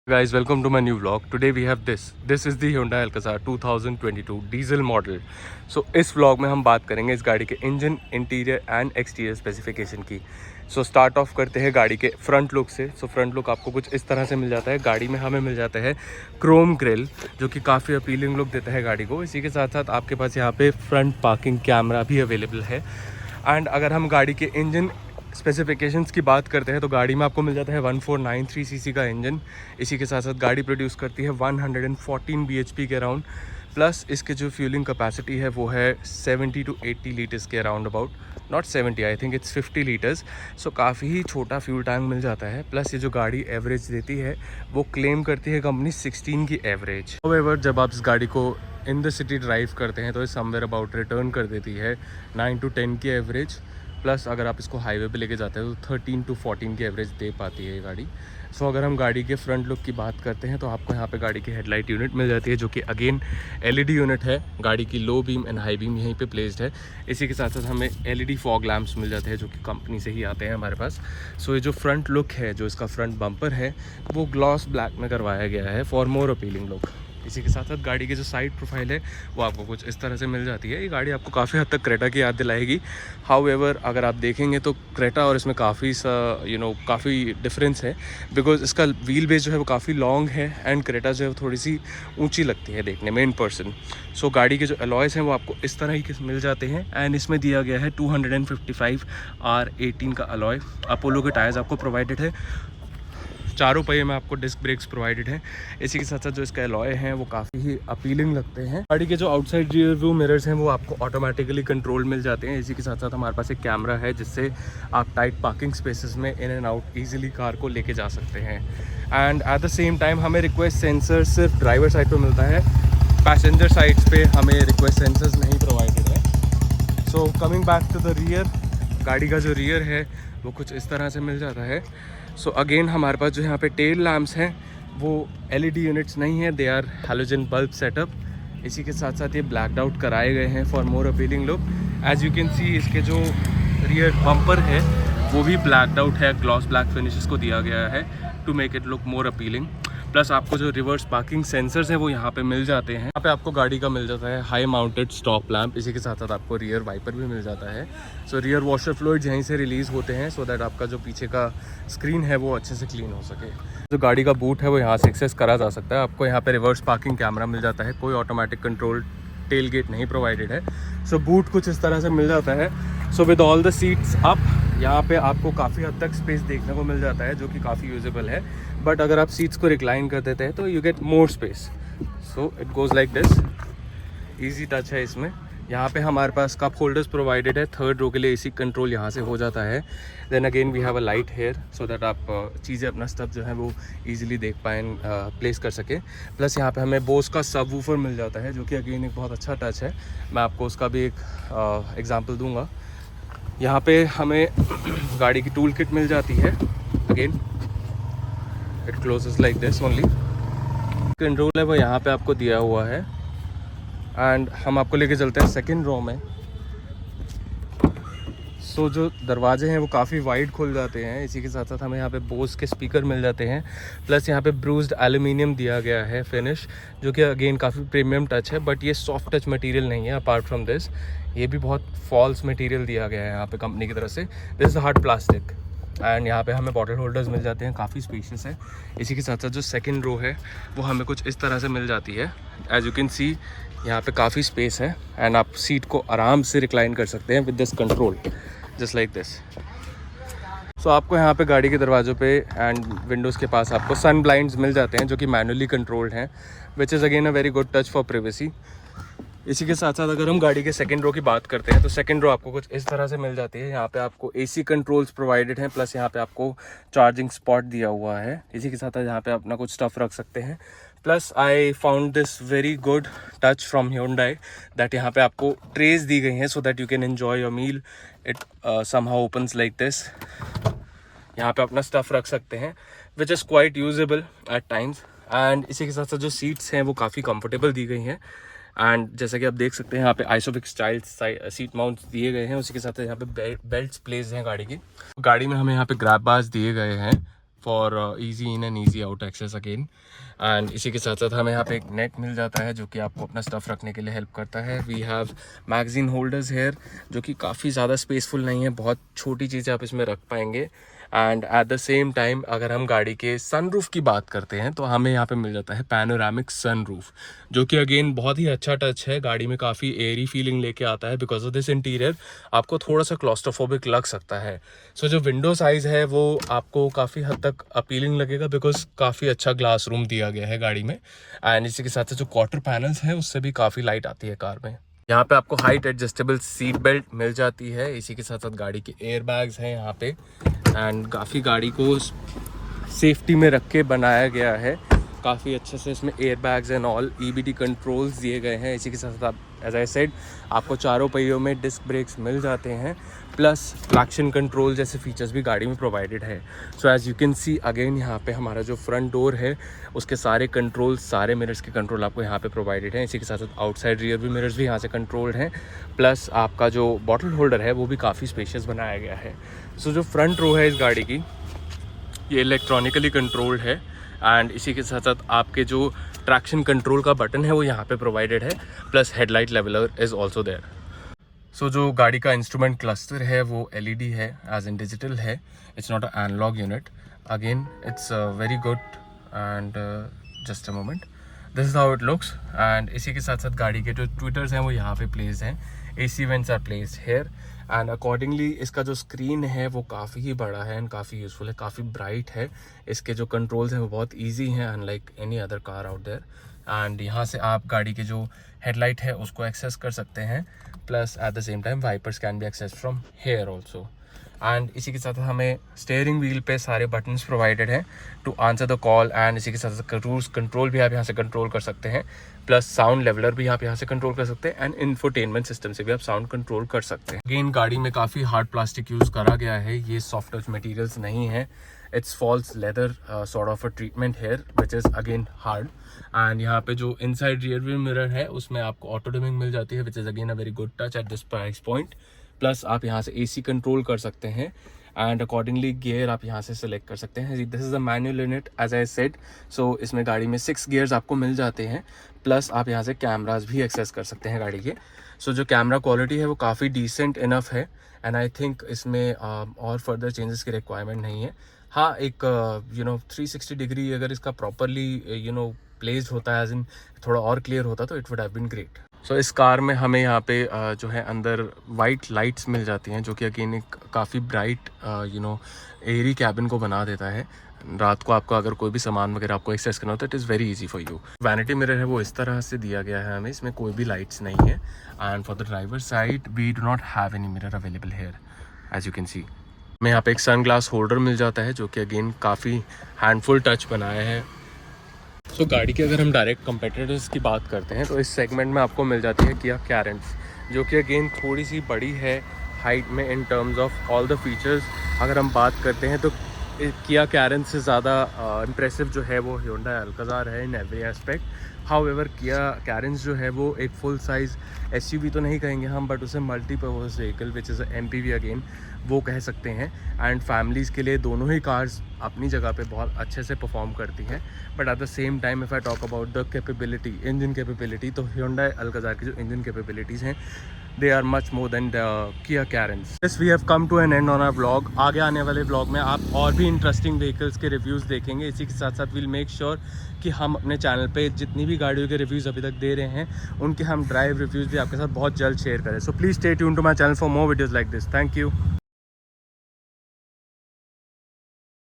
Guys, welcome to my new vlog. Today we have this is the Hyundai Alcazar 2022 diesel model. So इस vlog में हम बात करेंगे इस गाड़ी के engine, interior and exterior specification की. सो स्टार्ट ऑफ करते हैं गाड़ी के फ्रंट लुक से. सो फ्रंट लुक आपको कुछ इस तरह से मिल जाता है. गाड़ी में हमें मिल जाता है क्रोम ग्रिल, जो कि काफ़ी अपीलिंग लुक देता है गाड़ी को. इसी के साथ साथ आपके पास यहाँ पे फ्रंट पार्किंग कैमरा भी अवेलेबल है. एंड अगर हम गाड़ी के इंजन स्पेसिफिकेशंस की बात करते हैं तो गाड़ी में आपको मिल जाता है 1493 सीसी का इंजन. इसी के साथ साथ गाड़ी प्रोड्यूस करती है 114 bhp के अराउंड. प्लस इसके जो फ्यूलिंग कैपेसिटी है वो है 70 to 80 लीटर्स के around about. Not 70, I think it's 50 litres. So काफ़ी ही छोटा फ्यूल टैंक मिल जाता है. प्लस ये जो गाड़ी एवरेज देती है वो क्लेम करती है कंपनी 16 की एवरेज. हाउएवर जब आप इस गाड़ी को इन द सिटी ड्राइव करते हैं तो ये समवेयर अबाउट रिटर्न कर देती है 9 to 10 की एवरेज. प्लस अगर आप इसको हाईवे पे लेके जाते हैं तो 13 to 14 की एवरेज दे पाती है ये गाड़ी. सो अगर हम गाड़ी के फ्रंट लुक की बात करते हैं तो आपको यहाँ पे गाड़ी की हेडलाइट यूनिट मिल जाती है, जो कि अगेन एलईडी यूनिट है. गाड़ी की low beam and high beam यहीं पे प्लेस्ड है. इसी के साथ साथ हमें एलईडी फॉग लैम्प्स मिल जाते हैं, जो कि कंपनी से ही आते हैं हमारे पास. सो ये जो फ्रंट लुक है, जो इसका फ्रंट बम्पर है, वो ग्लॉस ब्लैक में करवाया गया है फॉर मोर अपीलिंग लुक. इसी के साथ साथ गाड़ी की जो साइड प्रोफाइल है वो आपको कुछ इस तरह से मिल जाती है. ये गाड़ी आपको काफ़ी हद तक क्रेटा की याद दिलाएगी. हाउएवर अगर आप देखेंगे तो क्रेटा और इसमें काफ़ी काफ़ी डिफरेंस है, बिकॉज इसका व्हील बेस जो है वो काफ़ी लॉन्ग है एंड क्रेटा जो है वो थोड़ी सी ऊंची लगती है देखने में इन पर्सन. सो गाड़ी के जो अलॉयस हैं वो आपको इस तरह ही मिल जाते हैं. एंड इसमें दिया गया है 255 R18 का अलॉय. अपोलो के टायर्स आपको प्रोवाइडेड है. चारों पहिए में आपको डिस्क ब्रेक्स प्रोवाइडेड हैं. इसी के साथ साथ जो इसका अलॉय हैं वो काफ़ी ही अपीलिंग लगते हैं. गाड़ी के जो आउटसाइड रियर व्यू मिरर्स हैं वो आपको ऑटोमेटिकली कंट्रोल मिल जाते हैं. इसी के साथ साथ हमारे पास एक कैमरा है जिससे आप टाइट पार्किंग स्पेसेस में in and out easily car को लेके जा सकते हैं. And eight the same time हमें रिक्वेस्ट सेंसर सिर्फ ड्राइवर साइड पर मिलता है. पैसेंजर साइड्स पे हमें रिक्वेस्ट सेंसर्स नहीं प्रोवाइडेड है. So coming back to the rear, गाड़ी का जो रियर है वो कुछ इस तरह से मिल जाता है. सो अगेन हमारे पास जो यहाँ पे टेल लैम्प्स हैं वो एलईडी यूनिट्स नहीं है, they are halogen bulb setup. इसी के साथ साथ ये ब्लैकड आउट कराए गए हैं for more appealing look. As you can see इसके जो रियर बम्पर है वो भी ब्लैकड आउट है. ग्लॉस ब्लैक फिनिश इसको दिया गया है to make it look more appealing. Plus आपको जो रिवर्स पार्किंग सेंसर्स हैं वो यहाँ पे मिल जाते हैं. यहाँ पे आपको गाड़ी का मिल जाता है हाई माउंटेड स्टॉप लैंप. इसी के साथ साथ आपको रियर वाइपर भी मिल जाता है. सो रियर वॉशर फ्लूइड्स यहीं से रिलीज़ होते हैं सो दैट आपका जो पीछे का स्क्रीन है वो अच्छे से क्लीन हो सके. जो गाड़ी का बूट है वो यहाँ से एक्सेस करा जा सकता है. आपको यहाँ पे रिवर्स पार्किंग कैमरा मिल जाता है. कोई ऑटोमेटिक कंट्रोल टेल गेट नहीं प्रोवाइडेड है. सो बूट कुछ इस तरह से मिल जाता है. So with all the seats up यहाँ पे आपको काफ़ी हद तक स्पेस देखने को मिल जाता है, जो कि काफ़ी यूजेबल है. बट अगर आप सीट्स को रिक्लाइन कर देते हैं तो you get more space. So it goes like this. Easy touch है इसमें. यहाँ पे हमारे पास कप होल्डर्स प्रोवाइडेड है. थर्ड रो के लिए एसी कंट्रोल यहाँ से हो जाता है. Then again we have a light here so that आप चीज़ें अपना स्टफ जो है वो ईजिली देख पाएँ, प्लेस कर सकें. प्लस यहाँ पे हमें बोस का सब वूफर मिल जाता है, जो कि अगेन एक बहुत अच्छा टच है. मैं आपको उसका भी एक एग्जाम्पल दूँगा. यहाँ पे हमें गाड़ी की टूल किट मिल जाती है. Again it closes like this only. Control है वो यहाँ पे आपको दिया हुआ है. एंड हम आपको लेके चलते हैं सेकंड रो में. सो जो दरवाजे हैं वो काफ़ी वाइड खुल जाते हैं. इसी के साथ साथ हमें यहाँ पे बोस के स्पीकर मिल जाते हैं. प्लस यहाँ पे ब्रूस्ड एल्यूमिनियम दिया गया है फिनिश, जो कि अगेन काफ़ी प्रीमियम टच है. बट ये सॉफ्ट टच मटेरियल नहीं है. अपार्ट फ्रॉम दिस ये भी बहुत फॉल्स मटेरियल दिया गया है यहाँ पे कंपनी की तरफ से. This is hard plastic. And यहाँ पे हमें बॉटल होल्डर्स मिल जाते हैं, काफ़ी स्पेशियस है. इसी के साथ साथ जो सेकंड रो है वो हमें कुछ इस तरह से मिल जाती है. एज यू कैन सी यहाँ पे काफ़ी स्पेस है एंड आप सीट को आराम से रिक्लाइन कर सकते हैं with this control, just like this. So आपको यहाँ पे गाड़ी के दरवाज़ों पे एंड विंडोज़ के पास आपको सन ब्लाइंड्स मिल जाते हैं, जो कि मैनुअली कंट्रोल्ड हैं, which is again a very good touch for privacy. इसी के साथ साथ अगर हम गाड़ी के सेकंड रो की बात करते हैं तो सेकंड रो आपको कुछ इस तरह से मिल जाती है. यहाँ पे आपको एसी कंट्रोल्स प्रोवाइडेड हैं. प्लस यहाँ पे आपको चार्जिंग स्पॉट दिया हुआ है. इसी के साथ साथ यहाँ पे अपना कुछ स्टफ़ रख सकते हैं. Plus I found this very good touch from Hyundai that यहाँ पे आपको ट्रेज दी गई हैं so that you can enjoy your meal. It somehow opens like this. यहाँ पे अपना स्टफ़ रख सकते हैं, which is quite usable at times. And इसी के साथ साथ जो सीट्स हैं वो काफ़ी कंफर्टेबल दी गई हैं. एंड जैसा कि आप देख सकते हैं यहाँ पे आइसोफिक स्टाइल सीट माउंट्स दिए गए हैं. उसी के साथ यहाँ पे बेल्ट्स प्लेस हैं गाड़ी की. गाड़ी में हमें यहाँ पे ग्रैब बार्स दिए गए हैं for easy in and easy out access again. And इसी के साथ साथ हमें यहाँ पे एक नेट मिल जाता है जो कि आपको अपना स्टफ़ रखने के लिए हेल्प करता है। We have magazine holders here जो कि काफ़ी ज़्यादा स्पेसफुल नहीं है, बहुत छोटी चीज़ें आप इसमें रख पाएंगे। And eight the same time अगर हम गाड़ी के सनरूफ की बात करते हैं तो हमें यहाँ पे मिल जाता है पैनोरामिक सनरूफ, जो कि अगेन बहुत ही अच्छा टच है, गाड़ी में काफ़ी एयरी फीलिंग लेके आता है। बिकॉज ऑफ दिस इंटीरियर आपको थोड़ा सा क्लॉस्ट्रोफोबिक लग सकता है। सो जो विंडो साइज़ है वो आपको काफ़ी हद तक अपीलिंग लगेगा बिकॉज काफ़ी अच्छा ग्लास रूम दिया गया है गाड़ी में। एंड इसी के साथ साथ जो क्वार्टर पैनल्स हैं उससे भी काफ़ी लाइट आती है कार में। यहाँ पे आपको हाइट एडजस्टेबल सीट बेल्ट मिल जाती है। इसी के साथ साथ गाड़ी के एयर बैग्स हैं यहाँ पे। एंड काफ़ी गाड़ी को सेफ्टी में रख के बनाया गया है काफ़ी अच्छे से। इसमें air bags and all EBD controls दिए गए हैं। इसी के साथ साथ आप एज आई सेड आपको चारों पहियों में डिस्क ब्रेक्स मिल जाते हैं, प्लस ट्रैक्शन कंट्रोल जैसे फीचर्स भी गाड़ी में प्रोवाइडेड है। So as you can see again यहाँ पे हमारा जो फ्रंट डोर है उसके सारे कंट्रोल्स, सारे मिरर्स के कंट्रोल आपको यहाँ पे प्रोवाइडेड हैं। इसी के साथ साथ आउटसाइड रियर भी मिरर्स भी यहाँ से कंट्रोल्ड हैं, प्लस आपका जो बॉटल होल्डर है वो भी काफ़ी स्पेशियस बनाया गया है। सो जो फ्रंट रो है इस गाड़ी की ये इलेक्ट्रॉनिकली कंट्रोल्ड है। एंड इसी के साथ साथ आपके जो ट्रैक्शन कंट्रोल का बटन है वो यहाँ पे प्रोवाइडेड है, plus headlight leveller is also there. So जो गाड़ी का इंस्ट्रूमेंट क्लस्टर है वो LED है, एज इन डिजिटल है, it's not a analogue unit. Again it's very good and just a moment, this is how it looks. And इसी के साथ साथ गाड़ी के जो ट्विटर्स हैं वो यहाँ पे प्लेस्ड हैं, AC vents are placed here. And accordingly इसका जो स्क्रीन है वो काफ़ी ही बड़ा है एंड काफ़ी यूज़फुल है, काफ़ी ब्राइट है। इसके जो कंट्रोल्स हैं वो बहुत ईजी हैं unlike any other car out there. And यहाँ से आप गाड़ी के जो हेडलाइट है उसको एक्सेस कर सकते हैं, plus at the same time wipers can be access from here also. And इसी के साथ हमें स्टेयरिंग व्हील पे सारे बटन्स प्रोवाइडेड हैं to answer the call. And इसी के साथ क्रूज कंट्रोल भी आप यहाँ से कंट्रोल कर सकते हैं, प्लस साउंड लेवलर भी आप यहाँ से कंट्रोल कर सकते हैं। एंड इंफोटेनमेंट सिस्टम से भी आप साउंड कंट्रोल कर सकते हैं। अगेन गाड़ी में काफ़ी हार्ड प्लास्टिक यूज़ करा गया है, ये सॉफ्ट टच मटेरियल्स नहीं है, it's faux leather sort of a treatment here which is again hard. And यहाँ पे जो इनसाइड रियर व्यू मिरर है उसमें आपको ऑटो डिमिंग मिल जाती है विच is again a very good touch at this price point. Plus आप यहाँ से AC कंट्रोल कर सकते हैं एंड अकॉर्डिंगली गियर आप यहाँ से सिलेक्ट कर सकते हैं। This is a manual unit as I said. So इसमें गाड़ी में 6 गियर्स आपको मिल जाते हैं, प्लस आप यहाँ से कैमराज भी एक्सेस कर सकते हैं गाड़ी के। सो जो कैमरा क्वालिटी है वो काफ़ी डिसेंट इनफ है एंड आई थिंक इसमें और फर्दर चेंजेस की रिक्वायरमेंट नहीं है। हाँ, एक 360 डिग्री अगर इसका प्रॉपरली प्लेस्ड होता है, एज इन थोड़ा और क्लियर होता तो it would have been great. So इस कार में हमें यहाँ पे जो है अंदर वाइट लाइट्स मिल जाती हैं जो कि अगेन एक काफ़ी ब्राइट एयरी कैबिन को बना देता है। रात को आपको अगर कोई भी सामान वगैरह आपको एक्सेस करना हो तो it is very easy for you. Vanity mirror है वो इस तरह से दिया गया है हमें, इसमें कोई भी लाइट्स नहीं है। And for the driver side we do not have any mirror available here as you can see. हमें यहाँ पे एक सन ग्लास होल्डर मिल जाता है जो कि अगेन काफ़ी हैंडफुल टच बनाया है। सो गाड़ी के अगर हम डायरेक्ट कंपेटिटर्स की बात करते हैं तो इस सेगमेंट में आपको मिल जाती है किया कैरेंस, जो कि अगेन थोड़ी सी बड़ी है हाइट में in terms of all the features. अगर हम बात करते हैं तो किया कैरेंस से ज़्यादा इम्प्रेसिव जो है वो ह्यूंडई अल्काज़ार है in every aspect. However Kia Carens जो है वो एक फुल साइज़ SUV तो नहीं कहेंगे हम, बट उसे multipurpose vehicle which is MPV again वो कह सकते हैं। एंड फैमिलीज़ के लिए दोनों ही कार्स अपनी जगह पे बहुत अच्छे से परफॉर्म करती हैं। But at the same time if I talk about the capability, engine capability, तो ह्यूंडई अल्काज़ार की जो इंजन कैपेबिलिटीज़ हैं they are much more than the Kia Carens. Yes, we have come to an end on our vlog. आगे आने वाले vlog में आप और भी इंटरेस्टिंग व्हीकल्स के रिव्यूज़ देखेंगे। इसी के साथ साथ we'll make sure कि हम अपने चैनल पे जितनी भी गाड़ियों के रिव्यूज़ अभी तक दे रहे हैं उनके हम ड्राइव रिव्यूज़ भी आपके साथ बहुत जल्द शेयर करें। So please stay tuned to my channel for more videos like this. Thank you.